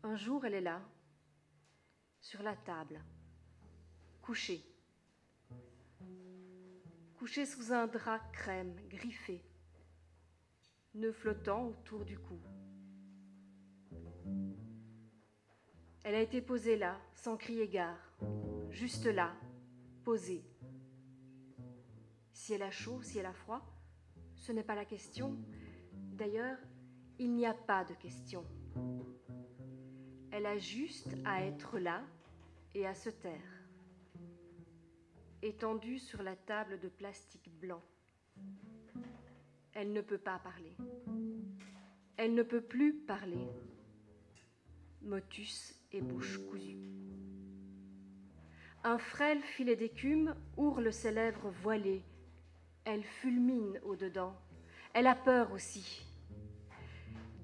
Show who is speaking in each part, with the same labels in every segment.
Speaker 1: Un jour, elle est là, sur la table, couchée. Couchée sous un drap crème, griffé, nœud flottant autour du cou. Elle a été posée là, sans crier gare, juste là, posée. Si elle a chaud, si elle a froid, ce n'est pas la question. D'ailleurs, il n'y a pas de question. Elle a juste à être là et à se taire, étendue sur la table de plastique blanc. Elle ne peut pas parler. Elle ne peut plus parler. Motus et bouche cousue. Un frêle filet d'écume ourle ses lèvres voilées. Elle fulmine au-dedans. Elle a peur aussi.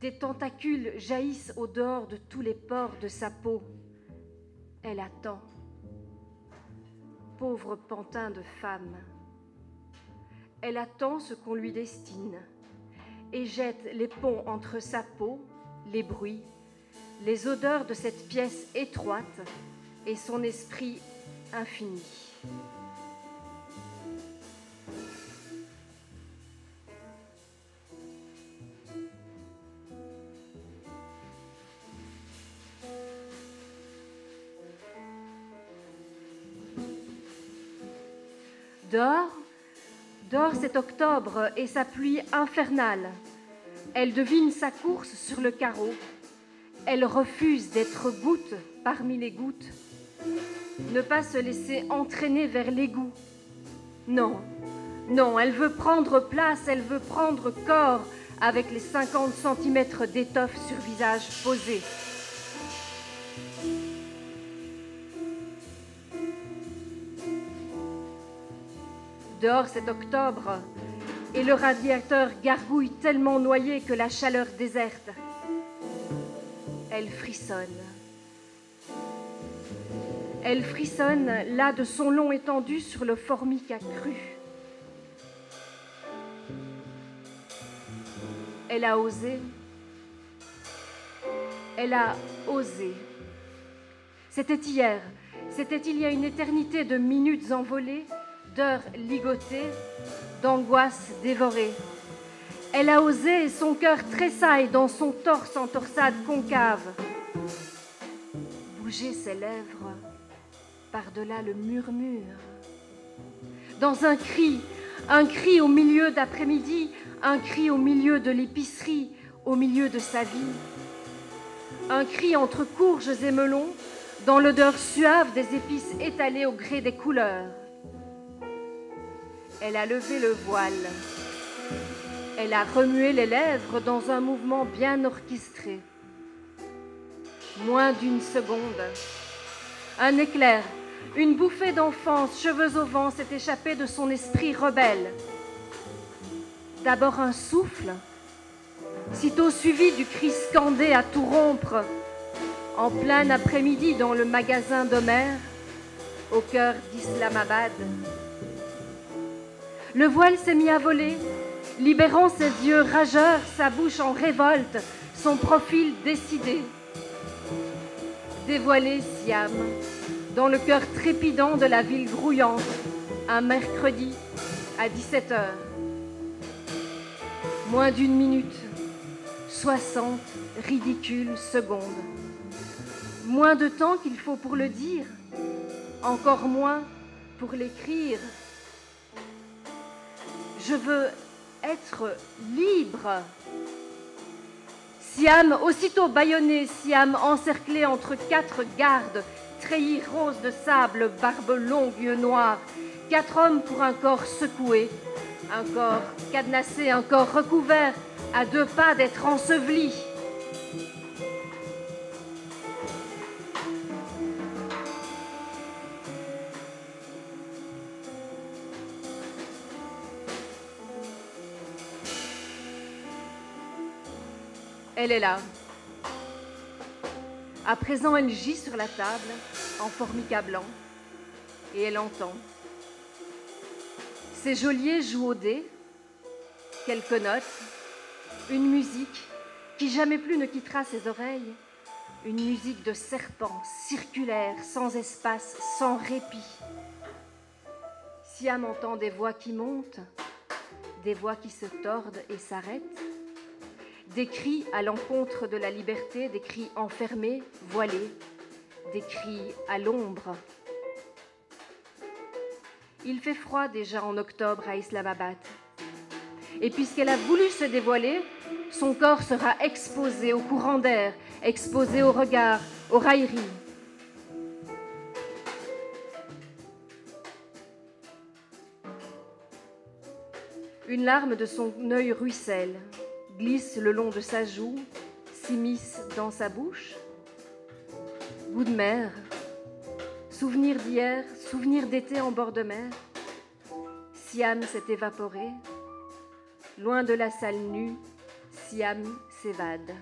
Speaker 1: Des tentacules jaillissent au dehors de tous les pores de sa peau. Elle attend. Pauvre pantin de femme. Elle attend ce qu'on lui destine et jette les ponts entre sa peau, les bruits, les odeurs de cette pièce étroite et son esprit infini. Dehors, c'est octobre et sa pluie infernale. Elle devine sa course sur le carreau. Elle refuse d'être goutte parmi les gouttes. Ne pas se laisser entraîner vers l'égout. Non, elle veut prendre place, elle veut prendre corps avec les 50 centimètres d'étoffe sur visage posé. Dehors, c'est octobre, et le radiateur gargouille tellement noyé que la chaleur déserte. Elle frissonne. Elle frissonne là de son long étendu sur le formica cru. Elle a osé. Elle a osé. C'était hier. C'était il y a une éternité de minutes envolées, d'heures ligotées, d'angoisses dévorées. Elle a osé et son cœur tressaille dans son torse en torsade concave. Bouger ses lèvres par-delà le murmure. Dans un cri au milieu d'après-midi, un cri au milieu de l'épicerie, au milieu de sa vie. Un cri entre courges et melons, dans l'odeur suave des épices étalées au gré des couleurs. Elle a levé le voile. Elle a remué les lèvres dans un mouvement bien orchestré. Moins d'une seconde. Un éclair, une bouffée d'enfance, cheveux au vent, s'est échappé de son esprit rebelle. D'abord un souffle, sitôt suivi du cri scandé à tout rompre, en plein après-midi dans le magasin d'Homère, au cœur d'Islamabad. Le voile s'est mis à voler, libérant ses yeux rageurs, sa bouche en révolte, son profil décidé. Dévoilé Siam, dans le cœur trépidant de la ville grouillante, un mercredi à 17h. Moins d'une minute, 60 ridicules secondes. Moins de temps qu'il faut pour le dire, encore moins pour l'écrire. Je veux être libre. Siam, aussitôt bâillonné, Siam encerclé entre 4 gardes, treillis roses de sable, barbe longue, yeux noirs, 4 hommes pour un corps secoué, un corps cadenassé, un corps recouvert, à 2 pas d'être enseveli. Elle est là. À présent, elle gît sur la table, en formica blanc, et elle entend. Ses geôliers jouent au dé, quelques notes, une musique qui jamais plus ne quittera ses oreilles, une musique de serpent, circulaire, sans espace, sans répit. Siam entend des voix qui montent, des voix qui se tordent et s'arrêtent, des cris à l'encontre de la liberté, des cris enfermés, voilés, des cris à l'ombre. Il fait froid déjà en octobre à Islamabad. Et puisqu'elle a voulu se dévoiler, son corps sera exposé au courant d'air, exposé au regard, aux railleries. Une larme de son œil ruisselle, glisse le long de sa joue, s'immisce dans sa bouche. Goût de mer, souvenir d'hier, souvenir d'été en bord de mer. Siam s'est évaporé. Loin de la salle nue, Siam s'évade.